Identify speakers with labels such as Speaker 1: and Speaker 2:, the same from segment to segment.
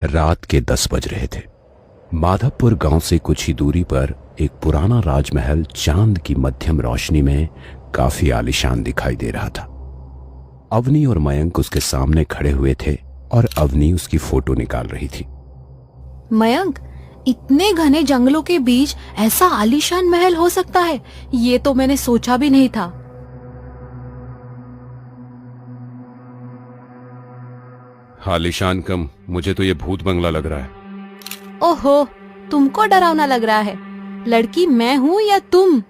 Speaker 1: रात के 10 बज रहे थे। माधवपुर गांव से कुछ ही दूरी पर एक पुराना राजमहल चांद की मध्यम रोशनी में काफी आलीशान दिखाई दे रहा था। अवनी और मयंक उसके सामने खड़े हुए थे और अवनी उसकी फोटो निकाल रही थी।
Speaker 2: मयंक, इतने घने जंगलों के बीच ऐसा आलीशान महल हो सकता है, ये तो मैंने सोचा भी नहीं था।
Speaker 1: आलीशान कम, मुझे तो ये भूत बंगला लग रहा है।
Speaker 2: ओहो, तुमको डरावना लग रहा है। लड़की मैं हूँ या तुम?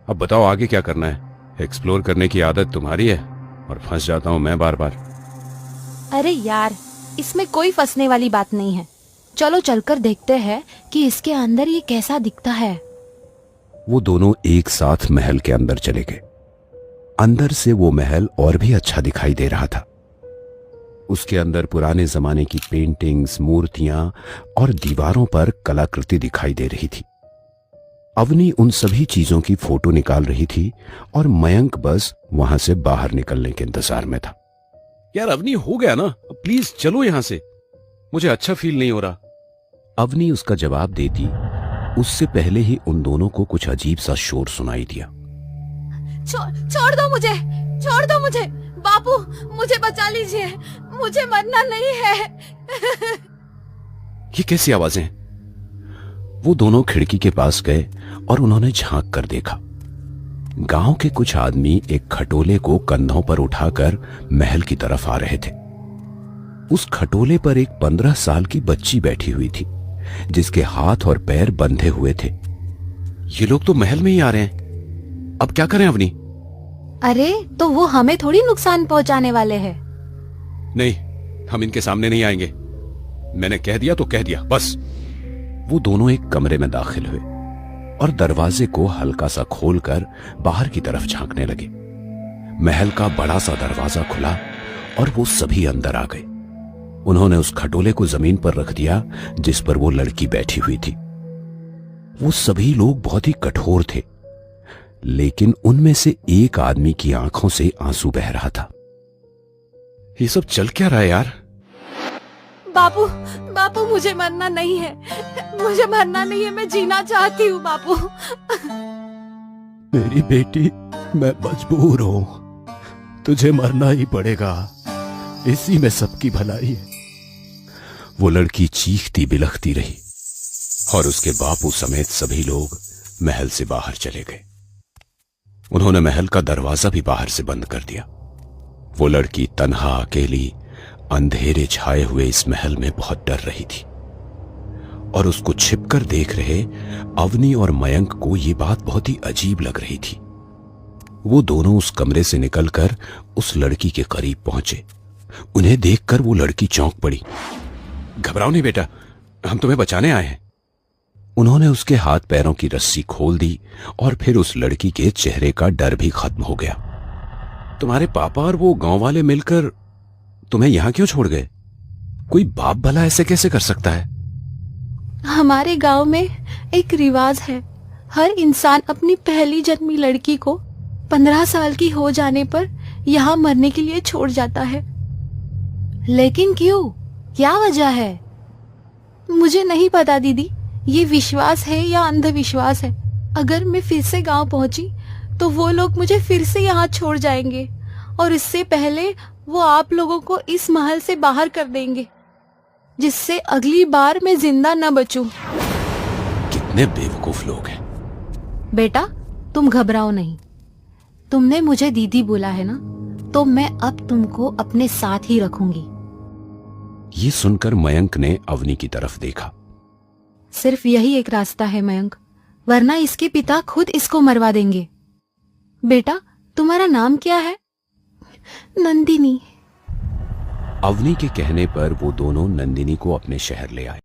Speaker 1: अब बताओ आगे क्या करना है। एक्सप्लोर करने की आदत तुम्हारी है और फंस जाता हूँ मैं बार बार।
Speaker 2: अरे यार, इसमें कोई फंसने वाली बात नहीं है। चलो चलकर देखते हैं कि इसके अंदर ये कैसा दिखता है।
Speaker 1: वो दोनों एक साथ महल के अंदर चले गए। अंदर से वो महल और भी अच्छा दिखाई दे रहा था। उसके अंदर पुराने जमाने की पेंटिंग्स, मूर्तियां और दीवारों पर कलाकृति दिखाई दे रही थी। अवनी उन सभी चीजों की फोटो निकाल रही थी और मयंक बस वहां से बाहर निकलने के इंतजार में था। यार अवनी, हो गया ना, प्लीज चलो यहां से, मुझे अच्छा फील नहीं हो रहा। अवनी उसका जवाब देती उससे पहले ही उन दोनों को कुछ अजीब सा शोर सुनाई दिया।
Speaker 2: छोड़ दो मुझे, छोड़ दो मुझे, बापू मुझे बचा लीजिए, मुझे मरना नहीं है।
Speaker 1: ये कैसी आवाजें? वो दोनों खिड़की के पास गए और उन्होंने झांक कर देखा। गांव के कुछ आदमी एक खटोले को कंधों पर उठाकर महल की तरफ आ रहे थे। उस खटोले पर एक 15 साल की बच्ची बैठी हुई थी, जिसके हाथ और पैर बंधे हुए थे। ये लोग तो महल में ही आ रहे हैं, अब क्या करें अवनी?
Speaker 2: अरे तो वो हमें थोड़ी नुकसान पहुंचाने वाले हैं।
Speaker 1: नहीं, हम इनके सामने नहीं आएंगे। मैंने कह दिया तो कह दिया, बस। वो दोनों एक कमरे में दाखिल हुए और दरवाजे को हल्का सा खोलकर बाहर की तरफ झांकने लगे। महल का बड़ा सा दरवाजा खुला और वो सभी अंदर आ गए। उन्होंने उस खटोले को जमीन पर रख दिया जिस पर वो लड़की बैठी हुई थी। वो सभी लोग बहुत ही कठोर थे, लेकिन उनमें से एक आदमी की आंखों से आंसू बह रहा था। ये सब चल क्या रहा है यार?
Speaker 2: बापू, बापू मुझे मरना नहीं है, मुझे मरना नहीं है, मैं जीना चाहती हूँ बापू।
Speaker 1: मेरी बेटी, मैं मजबूर हूं, तुझे मरना ही पड़ेगा, इसी में सबकी भलाई है। वो लड़की चीखती बिलखती रही और उसके बापू समेत सभी लोग महल से बाहर चले गए। उन्होंने महल का दरवाजा भी बाहर से बंद कर दिया। वो लड़की तन्हा अकेली अंधेरे छाए हुए इस महल में बहुत डर रही थी और उसको छिपकर देख रहे अवनी और मयंक को ये बात बहुत ही अजीब लग रही थी। वो दोनों उस कमरे से निकलकर उस लड़की के करीब पहुंचे। उन्हें देखकर वो लड़की चौंक पड़ी। घबराओ नहीं बेटा, हम तुम्हें बचाने आए हैं। उन्होंने उसके हाथ पैरों की रस्सी खोल दी और फिर उस लड़की के चेहरे का डर भी खत्म हो गया। तुम्हारे पापा और वो गांव वाले मिलकर तुम्हें यहां क्यों छोड़ गए? कोई बाप भला ऐसे कैसे कर सकता है?
Speaker 2: हमारे गांव में एक रिवाज है, हर इंसान अपनी पहली जन्मी लड़की को 15 साल की हो जाने पर यहाँ मरने के लिए छोड़ जाता है। लेकिन क्यों, क्या वजह है? मुझे नहीं पता दीदी, ये विश्वास है या अंधविश्वास है। अगर मैं फिर से गांव पहुंची तो वो लोग मुझे फिर से यहाँ छोड़ जाएंगे और इससे पहले वो आप लोगों को इस महल से बाहर कर देंगे, जिससे अगली बार मैं जिंदा न बचूं।
Speaker 1: कितने बेवकूफ लोग हैं।
Speaker 2: बेटा तुम घबराओ नहीं, तुमने मुझे दीदी बोला है ना, तो मैं अब तुमको अपने साथ ही रखूंगी।
Speaker 1: ये सुनकर मयंक ने अवनी की तरफ देखा।
Speaker 2: सिर्फ यही एक रास्ता है मयंक, वरना इसके पिता खुद इसको मरवा देंगे। बेटा तुम्हारा नाम क्या है? नंदिनी।
Speaker 1: अवनी के कहने पर वो दोनों नंदिनी को अपने शहर ले आए।